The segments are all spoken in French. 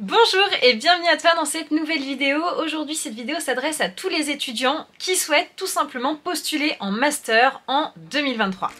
Bonjour et bienvenue à toi dans cette nouvelle vidéo. Aujourd'hui, cette vidéo s'adresse à tous les étudiants qui souhaitent tout simplement postuler en master en 2023.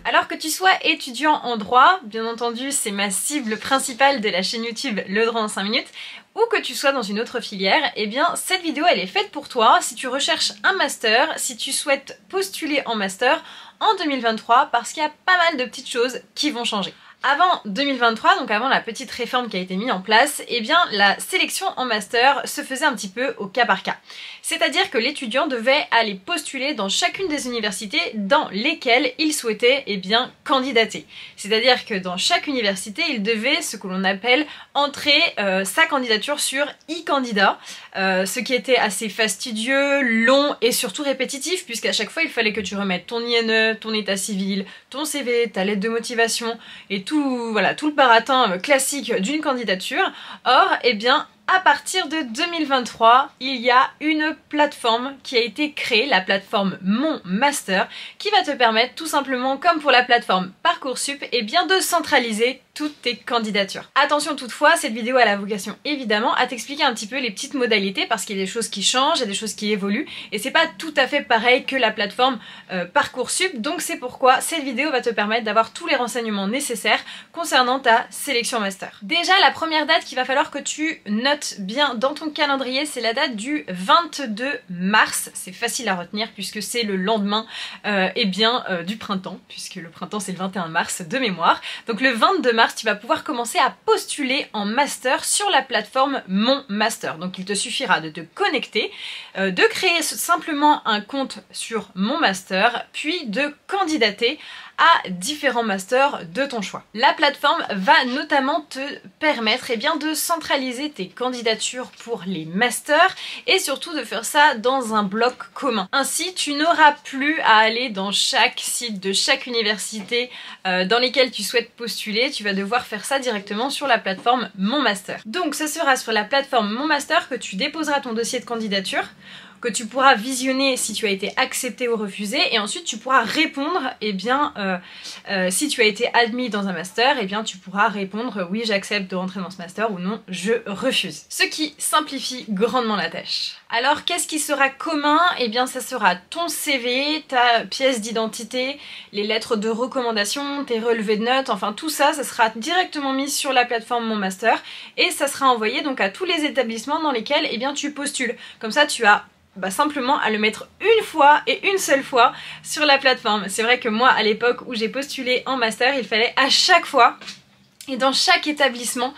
Alors que tu sois étudiant en droit, bien entendu c'est ma cible principale de la chaîne YouTube Le Droit en 5 minutes, ou que tu sois dans une autre filière, eh bien cette vidéo elle est faite pour toi si tu recherches un master, si tu souhaites postuler en master en 2023 parce qu'il y a pas mal de petites choses qui vont changer. Avant 2023, donc avant la petite réforme qui a été mise en place, eh bien la sélection en master se faisait un petit peu au cas par cas. C'est-à-dire que l'étudiant devait aller postuler dans chacune des universités dans lesquelles il souhaitait candidater. C'est-à-dire que dans chaque université, il devait ce que l'on appelle entrer sa candidature sur e-candidat, ce qui était assez fastidieux, long et surtout répétitif, puisqu'à chaque fois il fallait que tu remettes ton INE, ton état civil, ton CV, ta lettre de motivation et tout le baratin classique d'une candidature. Or, à partir de 2023, il y a une plateforme qui a été créée, la plateforme Mon Master, qui va te permettre tout simplement, comme pour la plateforme Parcoursup, de centraliser toutes tes candidatures. Attention toutefois, cette vidéo a la vocation évidemment à t'expliquer un petit peu les petites modalités parce qu'il y a des choses qui changent, il y a des choses qui évoluent et c'est pas tout à fait pareil que la plateforme Parcoursup, donc c'est pourquoi cette vidéo va te permettre d'avoir tous les renseignements nécessaires concernant ta sélection master. Déjà, la première date qu'il va falloir que tu notes bien dans ton calendrier, c'est la date du 22 mars. C'est facile à retenir puisque c'est le lendemain du printemps, puisque le printemps c'est le 21 mars de mémoire. Donc le 22 mars, tu vas pouvoir commencer à postuler en master sur la plateforme Mon Master. Donc il te suffira de te connecter, de créer simplement un compte sur Mon Master, puis de candidater à différents masters de ton choix. La plateforme va notamment te permettre de centraliser tes candidatures pour les masters et surtout de faire ça dans un bloc commun. Ainsi, tu n'auras plus à aller dans chaque site de chaque université dans lesquels tu souhaites postuler, tu vas devoir faire ça directement sur la plateforme Mon Master. Donc ce sera sur la plateforme Mon Master que tu déposeras ton dossier de candidature, que tu pourras visionner si tu as été accepté ou refusé, et ensuite tu pourras répondre, si tu as été admis dans un master, tu pourras répondre oui j'accepte de rentrer dans ce master ou non je refuse. Ce qui simplifie grandement la tâche. Alors qu'est-ce qui sera commun? Ça sera ton CV, ta pièce d'identité, les lettres de recommandation, tes relevés de notes, enfin tout ça, ça sera directement mis sur la plateforme Mon Master et ça sera envoyé donc à tous les établissements dans lesquels tu postules. Comme ça tu as simplement à le mettre une fois et une seule fois sur la plateforme. C'est vrai que moi à l'époque où j'ai postulé en master, il fallait à chaque fois et dans chaque établissement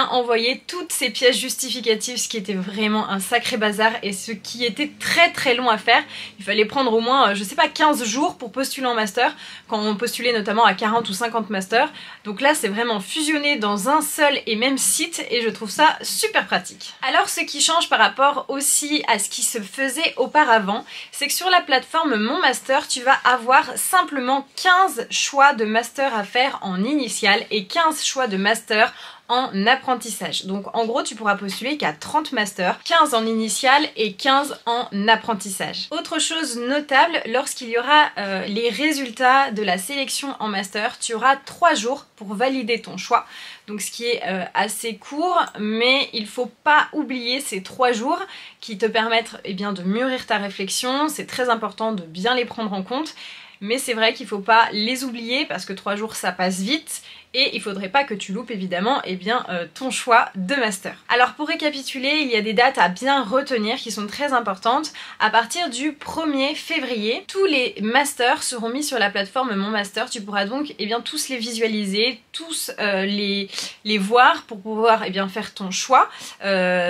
envoyer toutes ces pièces justificatives, ce qui était vraiment un sacré bazar et ce qui était très très long à faire. Il fallait prendre au moins, 15 jours pour postuler en master, quand on postulait notamment à 40 ou 50 masters. Donc là c'est vraiment fusionné dans un seul et même site et je trouve ça super pratique. Alors ce qui change par rapport aussi à ce qui se faisait auparavant, c'est que sur la plateforme Mon Master, tu vas avoir simplement 15 choix de master à faire en initial et 15 choix de master en apprentissage. Donc en gros tu pourras postuler qu'à 30 masters, 15 en initial et 15 en apprentissage. Autre chose notable, lorsqu'il y aura les résultats de la sélection en master, tu auras 3 jours pour valider ton choix. Donc ce qui est assez court, mais il faut pas oublier ces 3 jours qui te permettent de mûrir ta réflexion. C'est très important de bien les prendre en compte. Mais c'est vrai qu'il faut pas les oublier parce que 3 jours ça passe vite et il faudrait pas que tu loupes évidemment ton choix de master. Alors pour récapituler, il y a des dates à bien retenir qui sont très importantes. À partir du 1er février, tous les masters seront mis sur la plateforme Mon Master. Tu pourras donc tous les visualiser, tous les voir pour pouvoir faire ton choix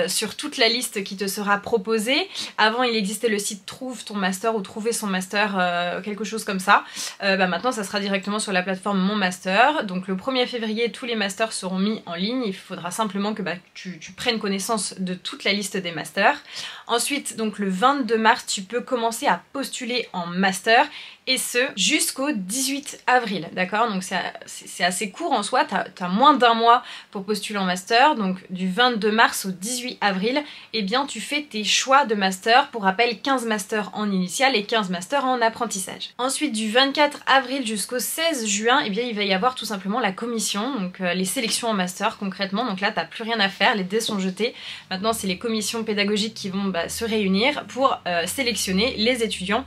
sur toute la liste qui te sera proposée. Avant il existait le site Trouve ton master ou Trouver son master, quelque chose comme ça. Maintenant ça sera directement sur la plateforme Mon Master. Donc le 1er février, tous les masters seront mis en ligne. Il faudra simplement que tu prennes connaissance de toute la liste des masters. Ensuite, donc le 22 mars, tu peux commencer à postuler en master et ce jusqu'au 18 avril, d'accord? Donc c'est assez court en soi, t'as moins d'un mois pour postuler en master, donc du 22 mars au 18 avril, eh bien tu fais tes choix de master, pour rappel 15 masters en initial et 15 masters en apprentissage. Ensuite du 24 avril jusqu'au 16 juin, eh bien il va y avoir tout simplement la commission, donc les sélections en master concrètement, donc là t'as plus rien à faire, les dés sont jetés, maintenant c'est les commissions pédagogiques qui vont se réunir pour sélectionner les étudiants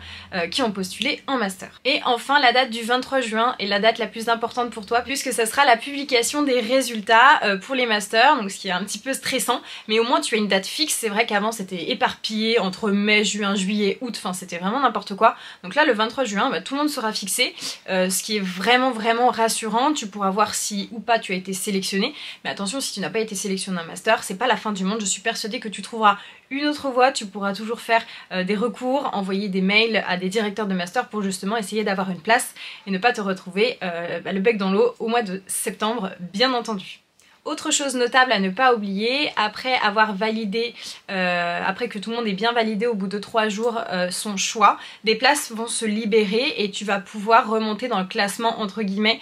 qui ont postulé en master. Et enfin la date du 23 juin est la date la plus importante pour toi puisque ça sera la publication des résultats pour les masters, donc ce qui est un petit peu stressant, mais au moins tu as une date fixe. C'est vrai qu'avant c'était éparpillé entre mai, juin, juillet, août, enfin c'était vraiment n'importe quoi. Donc là le 23 juin, tout le monde sera fixé, ce qui est vraiment rassurant. Tu pourras voir si ou pas tu as été sélectionné, mais attention, si tu n'as pas été sélectionné en master, c'est pas la fin du monde. Je suis persuadée que tu trouveras une autre voie, tu pourras toujours faire des recours, envoyer des mails à des directeurs de master pour justement essayer d'avoir une place et ne pas te retrouver le bec dans l'eau au mois de septembre, bien entendu. Autre chose notable à ne pas oublier, après avoir validé, après que tout le monde ait bien validé au bout de 3 jours son choix, des places vont se libérer et tu vas pouvoir remonter dans le classement entre guillemets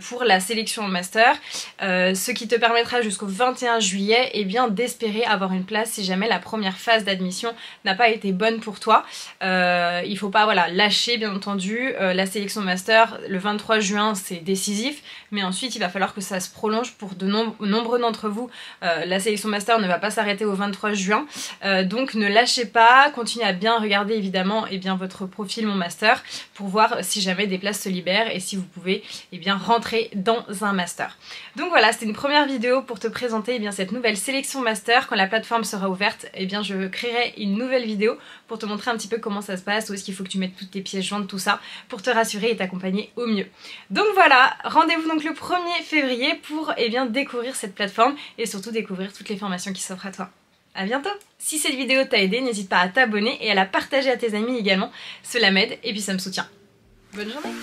pour la sélection en master, ce qui te permettra jusqu'au 21 juillet eh bien d'espérer avoir une place si jamais la première phase d'admission n'a pas été bonne pour toi. Il faut pas lâcher bien entendu, la sélection master le 23 juin c'est décisif, mais ensuite il va falloir que ça se prolonge pour nombreux d'entre vous. La sélection master ne va pas s'arrêter au 23 juin, donc ne lâchez pas, continuez à bien regarder évidemment votre profil Mon Master pour voir si jamais des places se libèrent et si vous pouvez rentrer dans un master. Donc voilà, c'était une première vidéo pour te présenter cette nouvelle sélection master. Quand la plateforme sera ouverte, je créerai une nouvelle vidéo pour te montrer un petit peu comment ça se passe, où est-ce qu'il faut que tu mettes toutes tes pièces jointes, tout ça, pour te rassurer et t'accompagner au mieux. Donc voilà, rendez-vous donc le 1er février pour découvrir cette plateforme et surtout découvrir toutes les formations qui s'offrent à toi. À bientôt! Si cette vidéo t'a aidé, n'hésite pas à t'abonner et à la partager à tes amis également, cela m'aide et puis ça me soutient. Bonne journée!